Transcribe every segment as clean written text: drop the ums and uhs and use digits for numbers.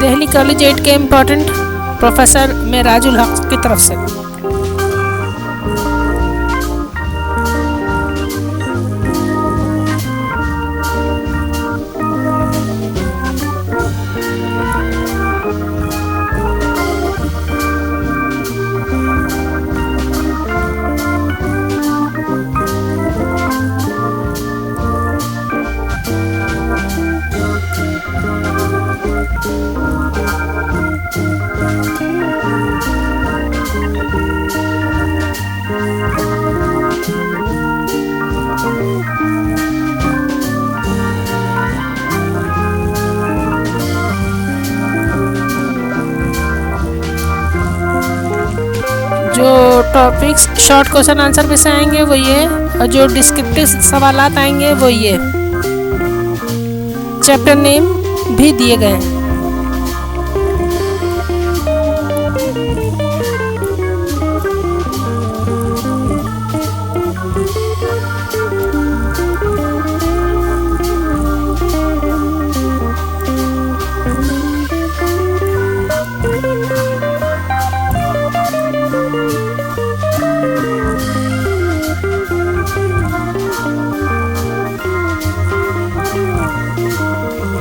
Delhi collegiate के important professor में राजुल हक की तरफ से। जो टॉपिक्स शॉर्ट क्वेश्चन आंसर में से आएंगे वो ये, और जो डिस्क्रिप्टिव सवालात आएंगे वो ये। चैप्टर नेम भी दिए गए हैं।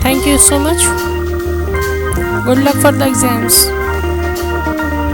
Thank you so much. Good luck for the exams.